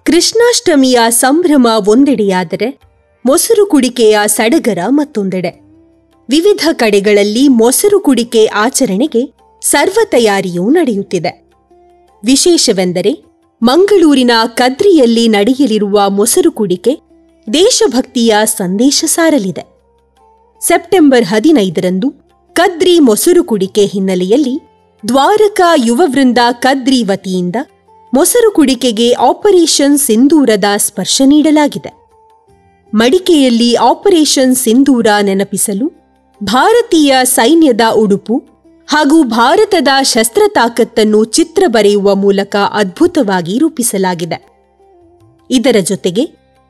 ಕೃಷ್ಣಾಷ್ಟಮಿಯ ಸಂಭ್ರಮ ಒಂದೆಡೆಯಾದರೆ ಮೊಸರು ಕುಡಿಕೆಯ ಸಡಗರ ಮತ್ತೊಂದೆಡೆ. ವಿವಿಧ ಕಡೆಗಳಲ್ಲಿ ಮೊಸರು ಕುಡಿಕೆ ಆಚರಣೆಗೆ ಸರ್ವ ತಯಾರಿಯೂ ನಡೆಯುತ್ತಿದೆ. ವಿಶೇಷವೆಂದರೆ ಮಂಗಳೂರಿನ ಕದ್ರಿಯಲ್ಲಿ ನಡೆಯಲಿರುವ ಮೊಸರು ಕುಡಿಕೆ ದೇಶಭಕ್ತಿಯ ಸಂದೇಶ ಸಾರಲಿದೆ. ಸೆಪ್ಟೆಂಬರ್ 15ರಂದು ಕದ್ರಿ ಮೊಸರು ಕುಡಿಕೆ ಹಿನ್ನೆಲೆಯಲ್ಲಿ ದ್ವಾರಕಾ ಯುವವೃಂದ ಕದ್ರಿ ವತಿಯಿಂದ ಮೊಸರು ಕುಡಿಕೆಗೆ ಆಪರೇಷನ್ ಸಿಂಧೂರದ ಸ್ಪರ್ಶ ನೀಡಲಾಗಿದೆ. ಮಡಿಕೆಯಲ್ಲಿ ಆಪರೇಷನ್ ಸಿಂಧೂರ ನೆನಪಿಸಲು ಭಾರತೀಯ ಸೈನ್ಯದ ಉಡುಪು ಹಾಗೂ ಭಾರತದ ಶಸ್ತ್ರ ತಾಕತ್ತನ್ನು ಚಿತ್ರ ಬರೆಯುವ ಮೂಲಕ ಅದ್ಭುತವಾಗಿ ರೂಪಿಸಲಾಗಿದೆ. ಇದರ ಜೊತೆಗೆ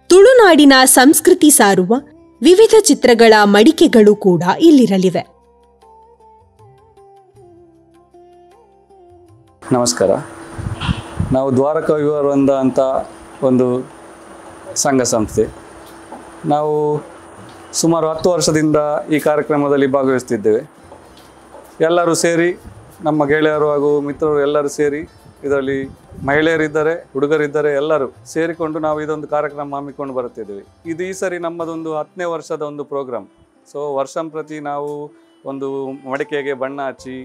ತುಳುನಾಡಿನ ಸಂಸ್ಕೃತಿ ಸಾರುವ ವಿವಿಧ ಚಿತ್ರಗಳ ಮಡಿಕೆಗಳು ಕೂಡ ಇಲ್ಲಿರಲಿವೆ. ನಮಸ್ಕಾರ. ನಾವು ದ್ವಾರಕಾ ಯುವವೃಂದ ಅಂತ ಒಂದು ಸಂಘ ಸಂಸ್ಥೆ. ನಾವು ಸುಮಾರು 10 ವರ್ಷದಿಂದ ಈ ಕಾರ್ಯಕ್ರಮದಲ್ಲಿ ಭಾಗವಹಿಸ್ತಿದ್ದೇವೆ. ಎಲ್ಲರೂ ಸೇರಿ, ನಮ್ಮ ಗೆಳೆಯರು ಹಾಗೂ ಮಿತ್ರರು ಎಲ್ಲರೂ ಸೇರಿ, ಇದರಲ್ಲಿ ಮಹಿಳೆಯರಿದ್ದಾರೆ, ಹುಡುಗರಿದ್ದಾರೆ, ಎಲ್ಲರೂ ಸೇರಿಕೊಂಡು ನಾವು ಇದೊಂದು ಕಾರ್ಯಕ್ರಮ ಹಮ್ಮಿಕೊಂಡು ಬರುತ್ತಿದ್ದೇವೆ. ಇದು ಈ ಸರಿ ನಮ್ಮದೊಂದು 10ನೇ ವರ್ಷದ ಒಂದು ಪ್ರೋಗ್ರಾಮ್. ಸೊ ವರ್ಷಂಪ್ರತಿ ನಾವು ಒಂದು ಮಡಿಕೆಗೆ ಬಣ್ಣ ಹಚ್ಚಿ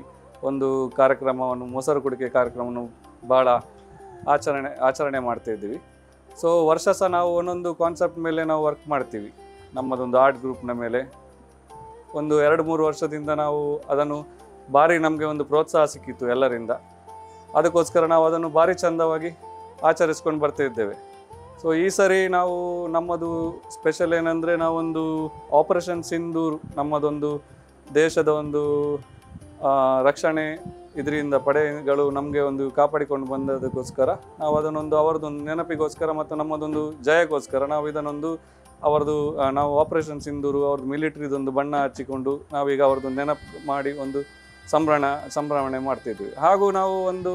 ಒಂದು ಕಾರ್ಯಕ್ರಮವನ್ನು, ಮೊಸರು ಕುಡಿಕೆ ಕಾರ್ಯಕ್ರಮವನ್ನು ಭಾಳ ಆಚರಣೆ ಮಾಡ್ತಾಯಿದ್ದೀವಿ. ಸೊ ವರ್ಷ ಸಹ ನಾವು ಒಂದೊಂದು ಕಾನ್ಸೆಪ್ಟ್ ಮೇಲೆ ನಾವು ವರ್ಕ್ ಮಾಡ್ತೀವಿ. ನಮ್ಮದೊಂದು ಆರ್ಟ್ ಗ್ರೂಪ್ನ ಮೇಲೆ ಒಂದು 2-3 ವರ್ಷದಿಂದ ನಾವು ಅದನ್ನು ಭಾರಿ ನಮಗೆ ಒಂದು ಪ್ರೋತ್ಸಾಹ ಸಿಕ್ಕಿತ್ತು ಎಲ್ಲರಿಂದ. ಅದಕ್ಕೋಸ್ಕರ ನಾವು ಅದನ್ನು ಭಾರಿ ಚೆಂದವಾಗಿ ಆಚರಿಸ್ಕೊಂಡು ಬರ್ತಾಯಿದ್ದೇವೆ. ಸೊ ಈ ಸರಿ ನಾವು ನಮ್ಮದು ಸ್ಪೆಷಲ್ ಏನಂದರೆ, ನಾವೊಂದು ಆಪರೇಷನ್ ಸಿಂಧೂರ್, ನಮ್ಮದೊಂದು ದೇಶದ ಒಂದು ರಕ್ಷಣೆ, ಇದರಿಂದ ಪಡೆಗಳು ನಮಗೆ ಒಂದು ಕಾಪಾಡಿಕೊಂಡು ಬಂದದಕ್ಕೋಸ್ಕರ ನಾವು ಅದನ್ನೊಂದು ಅವರದೊಂದು ನೆನಪಿಗೋಸ್ಕರ ಮತ್ತು ನಮ್ಮದೊಂದು ಜಯಕ್ಕೋಸ್ಕರ ನಾವು ಇದನ್ನೊಂದು ನಾವು ಆಪರೇಷನ್ ಸಿಂಧೂರು ಅವ್ರದ್ದು ಮಿಲಿಟ್ರಿದೊಂದು ಬಣ್ಣ ಹಚ್ಚಿಕೊಂಡು ನಾವೀಗ ಅವ್ರದ್ದು ನೆನಪು ಮಾಡಿ ಒಂದು ಸಂಭ್ರಮಣೆ ಮಾಡ್ತಿದ್ವಿ. ಹಾಗೂ ನಾವು ಒಂದು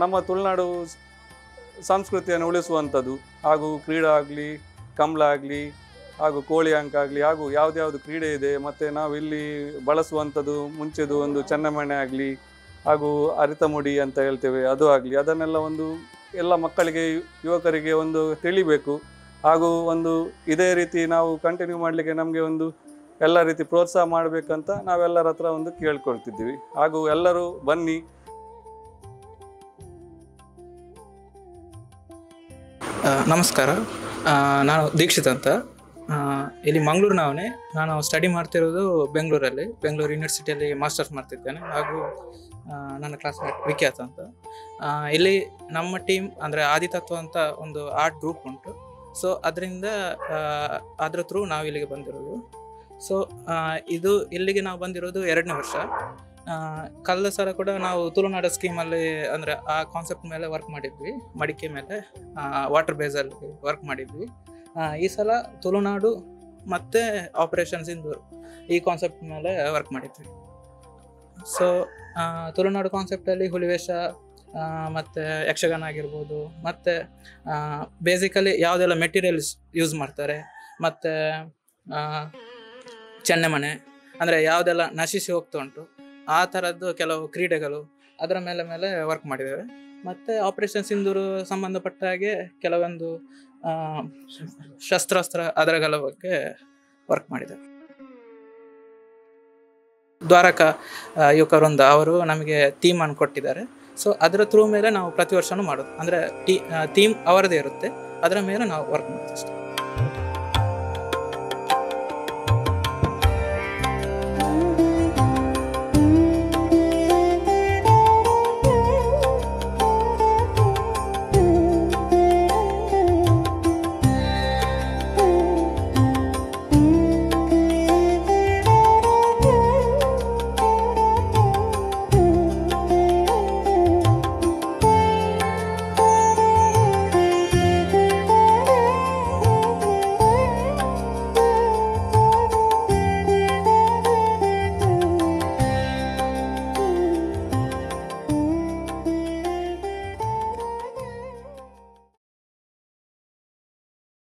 ನಮ್ಮ ತುಳುನಾಡು ಸಂಸ್ಕೃತಿಯನ್ನು ಉಳಿಸುವಂಥದ್ದು, ಹಾಗೂ ಕ್ರೀಡೆ ಆಗಲಿ, ಕಂಬಳ ಆಗಲಿ, ಹಾಗೂ ಕೋಳಿ ಅಂಕ ಆಗಲಿ, ಹಾಗೂ ಯಾವುದ್ಯಾವುದು ಕ್ರೀಡೆ ಇದೆ, ಮತ್ತು ನಾವು ಇಲ್ಲಿ ಬಳಸುವಂಥದ್ದು ಮುಂಚೆದು ಒಂದು ಚೆನ್ನಮಣೆ ಆಗಲಿ, ಹಾಗೂ ಅರಿತಮುಡಿ ಅಂತ ಹೇಳ್ತೇವೆ, ಅದು ಆಗಲಿ, ಅದನ್ನೆಲ್ಲ ಒಂದು ಎಲ್ಲ ಮಕ್ಕಳಿಗೆ, ಯುವಕರಿಗೆ ಒಂದು ತಿಳಿಬೇಕು. ಹಾಗೂ ಒಂದು ಇದೇ ರೀತಿ ನಾವು ಕಂಟಿನ್ಯೂ ಮಾಡಲಿಕ್ಕೆ ನಮಗೆ ಒಂದು ಎಲ್ಲ ರೀತಿ ಪ್ರೋತ್ಸಾಹ ಮಾಡಬೇಕಂತ ನಾವೆಲ್ಲರ ಹತ್ರ ಒಂದು ಕೇಳ್ಕೊಳ್ತಿದ್ದೀವಿ. ಹಾಗೂ ಎಲ್ಲರೂ ಬನ್ನಿ. ನಮಸ್ಕಾರ, ನಾನು ದೀಕ್ಷಿತ್ ಅಂತ. ಇಲ್ಲಿ ಮಂಗಳೂರಿನವನೇ. ನಾನು ಸ್ಟಡಿ ಮಾಡ್ತಿರೋದು ಬೆಂಗಳೂರು ಯೂನಿವರ್ಸಿಟಿಯಲ್ಲಿ ಮಾಸ್ಟರ್ಸ್ ಮಾಡ್ತಿದ್ದೇನೆ. ಹಾಗೂ ನನ್ನ ಕ್ಲಾಸ್ಮೇಟ್ ವಿಖ್ಯಾತ ಅಂತ. ಇಲ್ಲಿ ನಮ್ಮ ಟೀಮ್ ಅಂದರೆ ಆದಿತತ್ವ ಅಂತ ಒಂದು ಆರ್ಟ್ ಗ್ರೂಪ್ ಉಂಟು. ಸೊ ಅದರಿಂದ ಅದರ ಥ್ರೂ ನಾವು ಇಲ್ಲಿಗೆ ಬಂದಿರೋದು. ಸೊ ಇದು ಇಲ್ಲಿಗೆ ನಾವು ಬಂದಿರೋದು 2ನೇ ವರ್ಷ. ಕಳೆದ ಸಲ ಕೂಡ ನಾವು ತುಳುನಾಡು ಸ್ಕೀಮಲ್ಲಿ ಅಂದರೆ ಆ ಕಾನ್ಸೆಪ್ಟ್ ಮೇಲೆ ವರ್ಕ್ ಮಾಡಿದ್ವಿ, ಮಡಿಕೆ ಮೇಲೆ ವಾಟರ್ ಬೇಸಲ್ಲಿ ವರ್ಕ್ ಮಾಡಿದ್ವಿ. ಈ ಸಲ ತುಳುನಾಡು ಮತ್ತು ಆಪರೇಷನ್ ಸಿಂಧೂರ್ ಈ ಕಾನ್ಸೆಪ್ಟ್ ಮೇಲೆ ವರ್ಕ್ ಮಾಡಿದ್ವಿ. ಸೊ ತುಳುನಾಡು ಕಾನ್ಸೆಪ್ಟಲ್ಲಿ ಹುಲಿವೇಷ ಮತ್ತು ಯಕ್ಷಗಾನ ಆಗಿರ್ಬೋದು, ಮತ್ತು ಬೇಸಿಕಲಿ ಯಾವುದೆಲ್ಲ ಮೆಟೀರಿಯಲ್ಸ್ ಯೂಸ್ ಮಾಡ್ತಾರೆ, ಮತ್ತು ಚೆನ್ನೆಮಣೆ ಅಂದರೆ ಯಾವುದೆಲ್ಲ ನಶಿಸಿ ಹೋಗ್ತಾ ಉಂಟು ಆ ಥರದ್ದು ಕೆಲವು ಕ್ರೀಡೆಗಳು, ಅದರ ಮೇಲೆ ವರ್ಕ್ ಮಾಡಿದ್ದೇವೆ. ಮತ್ತು ಆಪರೇಷನ್ ಸಿಂಧೂರು ಸಂಬಂಧಪಟ್ಟ ಹಾಗೆ ಕೆಲವೊಂದು ಶಸ್ತ್ರಾಸ್ತ್ರ ಅದರಗಳ ಬಗ್ಗೆ ವರ್ಕ್ ಮಾಡಿದ್ದೇವೆ. ದ್ವಾರಕಾ ಯುವಕವೃಂದ ಅವರು ನಮಗೆ ಥೀಮನ್ನು ಕೊಟ್ಟಿದ್ದಾರೆ. ಸೊ ಅದರ ಥ್ರೂ ಮೇಲೆ ನಾವು ಪ್ರತಿ ವರ್ಷವೂ ಮಾಡೋದು. ಅಂದರೆ ಥೀಮ್ ಅವರದೇ ಇರುತ್ತೆ, ಅದರ ಮೇಲೆ ನಾವು ವರ್ಕ್ ಮಾಡ್ತೀವಿ ಅಷ್ಟೇ.